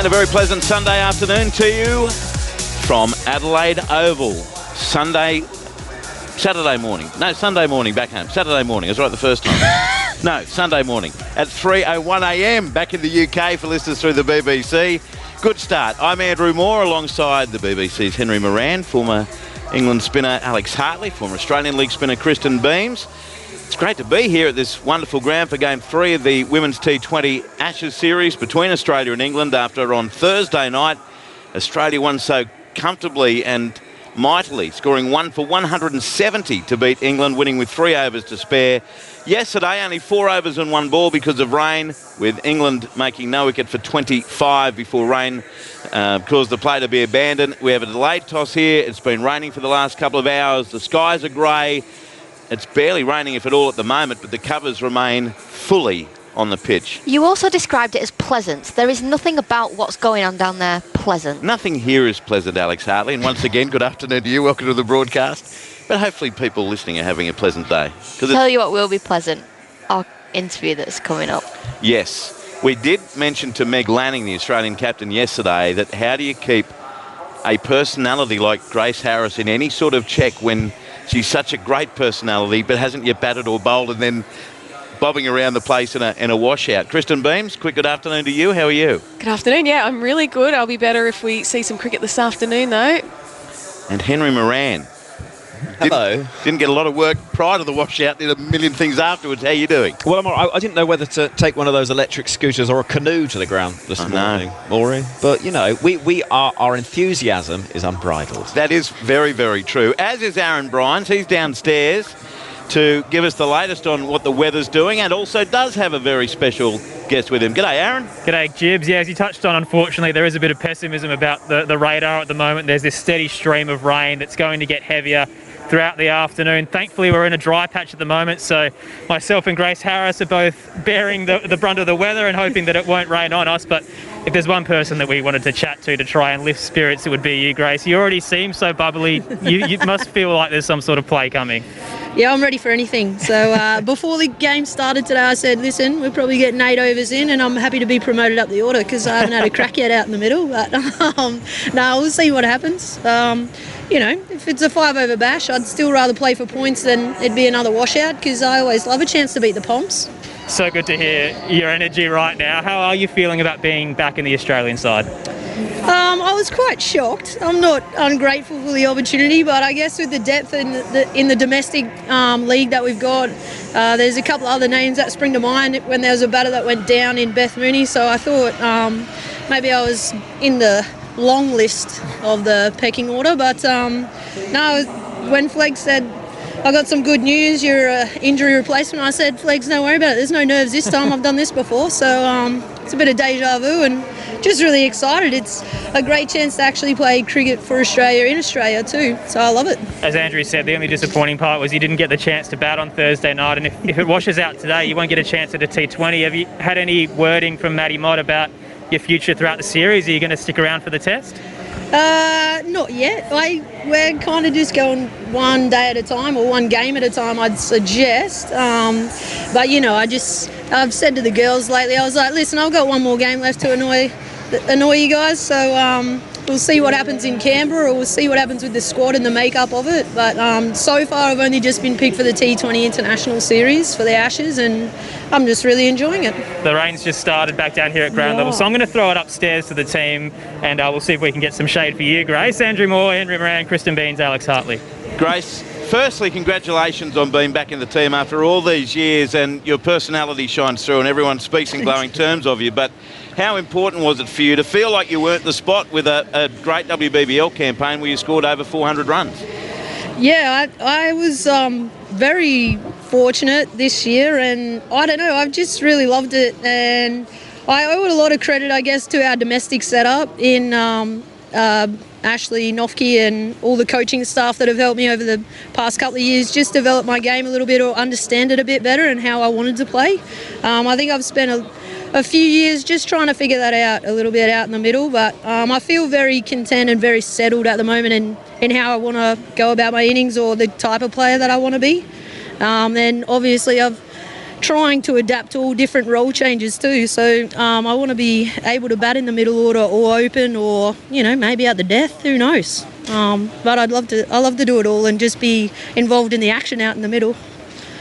And a very pleasant Sunday afternoon to you from Adelaide Oval. Sunday morning back home. Saturday morning, I was right the first time. No, Sunday morning at 3:01 a.m. back in the UK for listeners through the BBC. Good start. I'm Andrew Moore alongside the BBC's Henry Moran, former England spinner Alex Hartley, former Australian League spinner Kristen Beams. It's great to be here at this wonderful ground for Game 3 of the Women's T20 Ashes series between Australia and England after on Thursday night Australia won so comfortably and mightily, scoring 1 for 170 to beat England, winning with 3 overs to spare. Yesterday, only 4 overs and 1 ball because of rain, with England making no wicket for 25 before rain caused the play to be abandoned. We have a delayed toss here. It's been raining for the last couple of hours. The skies are grey. It's barely raining, if at all, at the moment, but the covers remain fully on the pitch. You also described it as pleasant. There is nothing about what's going on down there pleasant. Nothing here is pleasant, Alex Hartley. And once again, good afternoon to you. Welcome to the broadcast. But hopefully people listening are having a pleasant day. Tell you what will be pleasant, our interview that's coming up. Yes. We did mention to Meg Lanning, the Australian captain, yesterday, that how do you keep a personality like Grace Harris in any sort of check when she's such a great personality but hasn't yet batted or bowled and then bobbing around the place in a washout. Kristen Beams, quick good afternoon to you. How are you? Good afternoon. Yeah, I'm really good. I'll be better if we see some cricket this afternoon, though. And Henry Moran. Hello. Didn't get a lot of work prior to the washout, did a million things afterwards. How are you doing? Well, I'm all right. I didn't know whether to take one of those electric scooters or a canoe to the ground this morning, Maureen. But, you know, our enthusiasm is unbridled. That is very, very true. As is Aaron Bryans. He's downstairs to give us the latest on what the weather's doing, and also does have a very special guest with him. G'day, Aaron. G'day, Jibs. Yeah, as you touched on, unfortunately, there is a bit of pessimism about the radar at the moment. There's this steady stream of rain that's going to get heavier throughout the afternoon. Thankfully, we're in a dry patch at the moment, so myself and Grace Harris are both bearing the brunt of the weather and hoping that it won't rain on us. But if there's one person that we wanted to chat to try and lift spirits, it would be you, Grace. You already seem so bubbly. You must feel like there's some sort of play coming. Yeah, I'm ready for anything. So before the game started today, I said, listen, we're probably getting 8 overs in and I'm happy to be promoted up the order because I haven't had a crack yet out in the middle. But no, we'll see what happens. You know, if it's a 5-over bash, I'd still rather play for points than it'd be another washout because I always love a chance to beat the Pomps. So good to hear your energy right now. How are you feeling about being back in the Australian side? I was quite shocked. I'm not ungrateful for the opportunity, but I guess with the depth in the domestic league that we've got, there's a couple other names that spring to mind when there was a batter that went down in Beth Mooney. So I thought maybe I was in the long list of the pecking order. But no, when Flegg said, I got some good news, you're an injury replacement, I said, Fleggs, don't worry about it. There's no nerves this time. I've done this before. So it's a bit of deja vu and just really excited. It's a great chance to actually play cricket for Australia in Australia too. So I love it. As Andrew said, the only disappointing part was you didn't get the chance to bat on Thursday night. And if it washes out today, you won't get a chance at a T20. Have you had any wording from Matty Mott about your future throughout the series? Are you going to stick around for the test? Not yet. We're kind of just going one day at a time or one game at a time, I'd suggest. But, you know, I've said to the girls lately, I was like, listen, I've got one more game left to annoy you guys. So we'll see what happens in Canberra, or we'll see what happens with the squad and the makeup of it. But so far I've only just been picked for the T20 International Series for the Ashes, and I'm just really enjoying it. The rain's just started back down here at ground level, so I'm going to throw it upstairs to the team, and we'll see if we can get some shade for you, Grace. Andrew Moore, Henry Moran, Kristen Beans, Alex Hartley. Grace, firstly, congratulations on being back in the team after all these years, and your personality shines through and everyone speaks in glowing terms of you. But how important was it for you to feel like you weren't the spot with a great WBBL campaign where you scored over 400 runs? Yeah, I was very fortunate this year, and I don't know, I've just really loved it. And I owe it a lot of credit, I guess, to our domestic setup in Ashley, Nofke and all the coaching staff that have helped me over the past couple of years just develop my game a little bit or understand it a bit better and how I wanted to play. I think I've spent a few years just trying to figure that out a little bit out in the middle, but I feel very content and very settled at the moment in how I want to go about my innings or the type of player that I want to be. Then obviously I've trying to adapt to all different role changes too. So I want to be able to bat in the middle order or open or, maybe at the death, who knows. But I love to do it all and just be involved in the action out in the middle.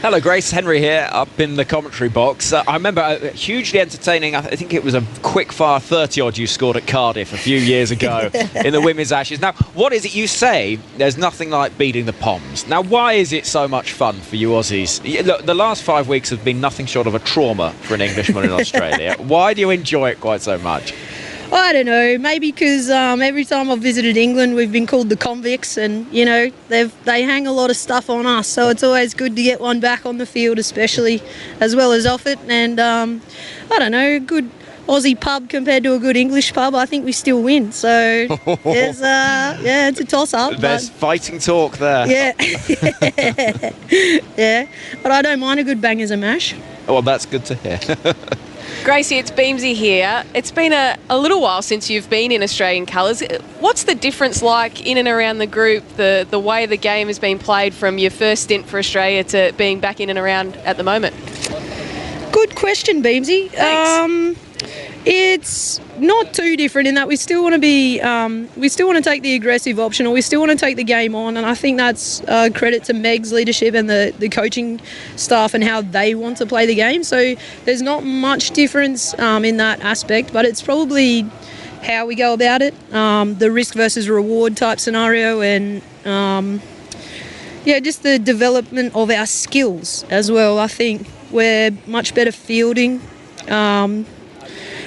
Hello, Grace. Henry here, up in the commentary box. I remember hugely entertaining, I think it was a quick-fire 30-odd you scored at Cardiff a few years ago in the Women's Ashes. Now, what is it you say? There's nothing like beating the Poms. Now, why is it so much fun for you Aussies? Look, the last 5 weeks have been nothing short of a trauma for an Englishman in Australia. Why do you enjoy it quite so much? I don't know, maybe because every time I've visited England we've been called the convicts, and they hang a lot of stuff on us, so it's always good to get one back on the field, especially as well as off it. And I don't know, a good Aussie pub compared to a good English pub, I think we still win, so there's it's a toss-up. There's fighting talk there. Yeah. Yeah, but I don't mind a good bangers and mash. Well, that's good to hear. Gracie, it's Beamsy here. It's been a little while since you've been in Australian colours. What's the difference like in and around the group, the way the game has been played from your first stint for Australia to being back in and around at the moment? Good question, Beamsy. Thanks. It's not too different in that we still want to be, we still want to take the aggressive option, or we still want to take the game on, and I think that's credit to Meg's leadership and the coaching staff and how they want to play the game. So there's not much difference in that aspect, but it's probably how we go about it, the risk versus reward type scenario, and just the development of our skills as well. I think we're much better fielding.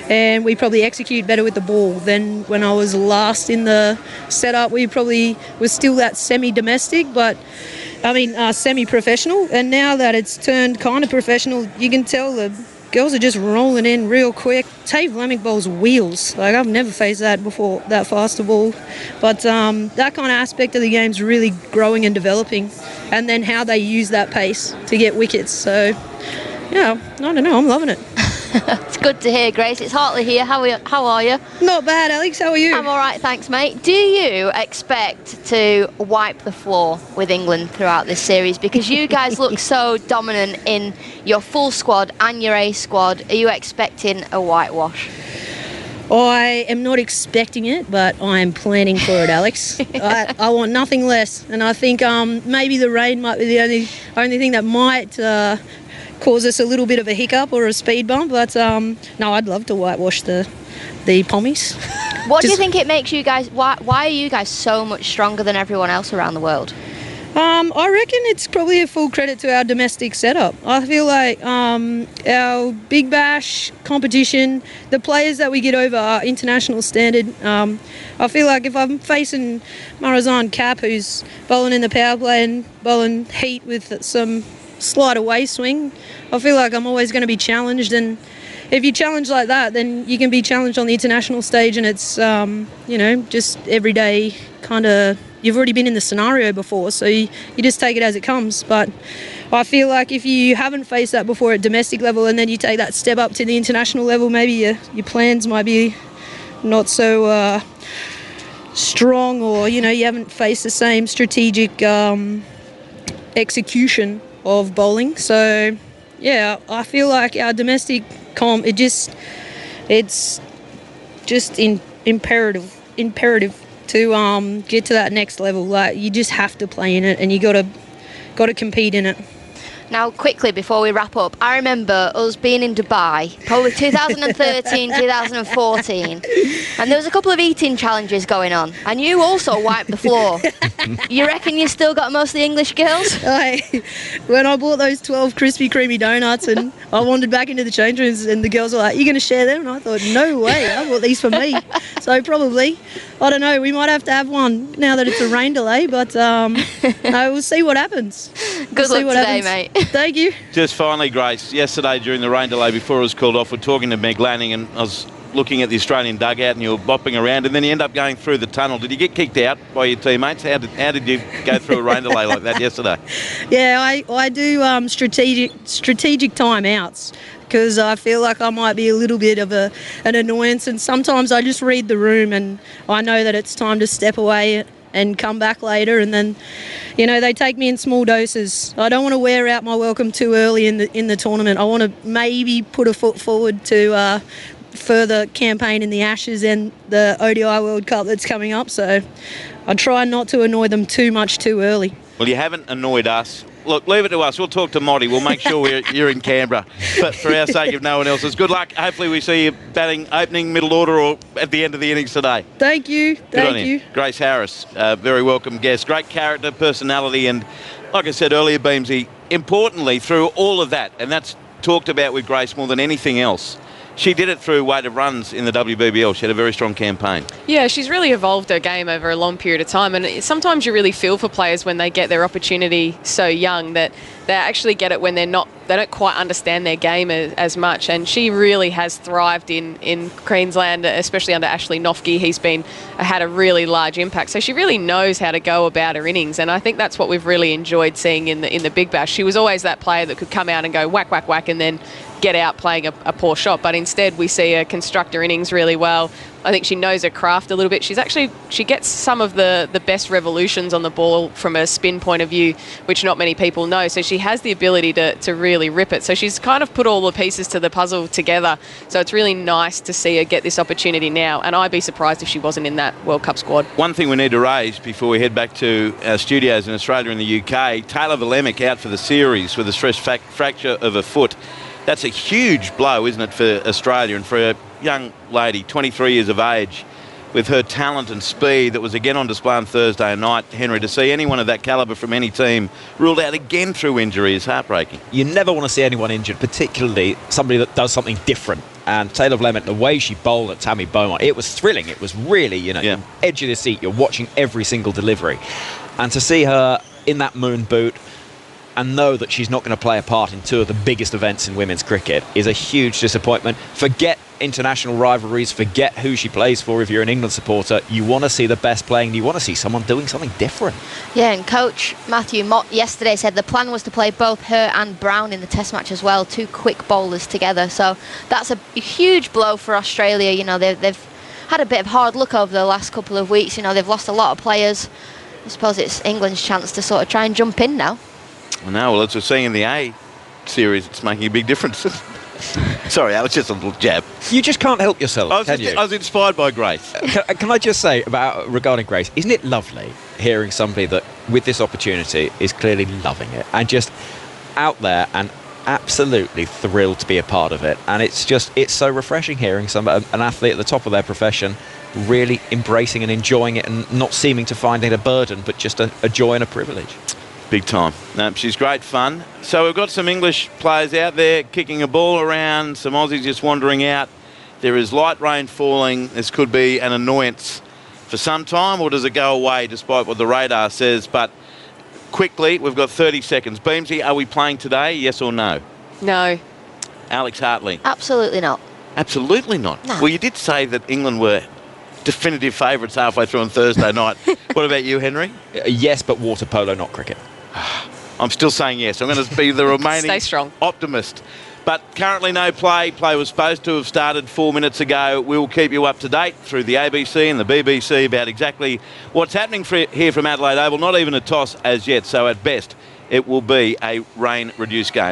And we probably execute better with the ball than when I was last in the setup. We probably was still that semi-domestic, but semi-professional. And now that it's turned kind of professional, you can tell the girls are just rolling in real quick. Tave Fleming bowls wheels. Like, I've never faced that before, that fast a ball. But that kind of aspect of the game's really growing and developing. And then how they use that pace to get wickets. So, I don't know. I'm loving it. It's good to hear, Grace. It's Hartley here. How are you? Not bad, Alex. How are you? I'm all right, thanks, mate. Do you expect to wipe the floor with England throughout this series? Because you guys look so dominant in your full squad and your A squad. Are you expecting a whitewash? I am not expecting it, but I am planning for it, Alex. I want nothing less. And I think maybe the rain might be the only thing that might cause us a little bit of a hiccup or a speed bump, but no, I'd love to whitewash the pommies. What do you think it makes you guys, why are you guys so much stronger than everyone else around the world? I reckon it's probably a full credit to our domestic setup. I feel like our Big Bash competition, the players that we get over are international standard. I feel like if I'm facing Marazan Cap, who's bowling in the power play and bowling heat with some slight away swing, I feel like I'm always going to be challenged, and if you challenge like that, then you can be challenged on the international stage, and it's just everyday kind of, you've already been in the scenario before, so you just take it as it comes. But I feel like if you haven't faced that before at domestic level and then you take that step up to the international level, maybe your plans might be not so strong, or you haven't faced the same strategic execution of bowling. So I feel like our domestic comp, it's just imperative to get to that next level. Like, you just have to play in it, and you got to compete in it. Now, quickly, before we wrap up, I remember us being in Dubai, probably 2013, 2014, and there was a couple of eating challenges going on, and you also wiped the floor. You reckon you still got most of the English girls? When I bought those 12 Krispy Kreme donuts and I wandered back into the change rooms, and the girls were like, "You going to share them?" And I thought, no way, I bought these for me. So probably, I don't know, we might have to have one now that it's a rain delay, but no, we'll see what happens. Good luck today, mate. Thank you. Just finally, Grace, yesterday during the rain delay before it was called off, we're talking to Meg Lanning, and I was looking at the Australian dugout, and you were bopping around, and then you end up going through the tunnel. Did you get kicked out by your teammates? How did you go through a rain delay like that yesterday? Yeah, I do strategic timeouts, because I feel like I might be a little bit of an annoyance, and sometimes I just read the room and I know that it's time to step away and come back later, and then, they take me in small doses. I don't want to wear out my welcome too early in the tournament. I want to maybe put a foot forward to further campaign in the Ashes and the ODI World Cup that's coming up, so I try not to annoy them too much too early. Well, you haven't annoyed us. Look, leave it to us. We'll talk to Motti. We'll make sure you're in Canberra. But for our sake, if no one else's, good luck. Hopefully we see you batting opening, middle order, or at the end of the innings today. Thank you. Thank you. Grace Harris, very welcome guest. Great character, personality, and like I said earlier, Beamsy, importantly, through all of that, and that's talked about with Grace more than anything else, she did it through weight of runs in the WBBL. She had a very strong campaign. Yeah, she's really evolved her game over a long period of time, and sometimes you really feel for players when they get their opportunity so young that they actually get it when they don't quite understand their game as much. And she really has thrived in Queensland, especially under Ashley Noffke. He's had a really large impact, so she really knows how to go about her innings, and I think that's what we've really enjoyed seeing in the Big Bash. She was always that player that could come out and go whack, whack, whack, and then get out playing a poor shot, but instead we see her construct her innings really well. I think she knows her craft a little bit. She gets some of the best revolutions on the ball from a spin point of view, which not many people know. So she has the ability to really rip it. So she's kind of put all the pieces to the puzzle together. So it's really nice to see her get this opportunity now. And I'd be surprised if she wasn't in that World Cup squad. One thing we need to raise before we head back to our studios in Australia and the UK, Taylor Volemic out for the series with a stress fracture of a foot. That's a huge blow, isn't it, for Australia, and for a young lady, 23 years of age, with her talent and speed that was again on display on Thursday night. Henry, to see anyone of that calibre from any team ruled out again through injury is heartbreaking. You never want to see anyone injured, particularly somebody that does something different. And Taylor Volemic, the way she bowled at Tammy Beaumont, it was thrilling. It was really, edge of the seat. You're watching every single delivery. And to see her in that moon boot and know that she's not going to play a part in two of the biggest events in women's cricket is a huge disappointment. Forget international rivalries, forget who she plays for if you're an England supporter. You want to see the best playing, you want to see someone doing something different. Yeah, and coach Matthew Mott yesterday said the plan was to play both her and Brown in the test match as well, two quick bowlers together. So that's a huge blow for Australia. They've had a bit of hard luck over the last couple of weeks. They've lost a lot of players. I suppose it's England's chance to sort of try and jump in now. Well, as we're seeing in the A series, it's making a big difference. Sorry, that was just a little jab. You just can't help yourself, I was inspired by Grace. Can I just say regarding Grace, isn't it lovely hearing somebody that with this opportunity is clearly loving it and just out there and absolutely thrilled to be a part of it? And it's so refreshing hearing an athlete at the top of their profession really embracing and enjoying it and not seeming to find it a burden, but just a joy and a privilege. Big time. No, she's great fun. So we've got some English players out there kicking a ball around, some Aussies just wandering out. There is light rain falling. This could be an annoyance for some time, or does it go away despite what the radar says? But quickly, we've got 30 seconds. Beamsy, are we playing today, yes or no? No. Alex Hartley? Absolutely not. Absolutely not? No. Well, you did say that England were definitive favourites halfway through on Thursday night. What about you, Henry? Yes, but water polo, not cricket. I'm still saying yes. I'm going to be the remaining Stay strong. optimist. But currently no play. Play was supposed to have started 4 minutes ago. We'll keep you up to date through the ABC and the BBC about exactly what's happening here from Adelaide Oval. Not even a toss as yet, so at best it will be a rain-reduced game.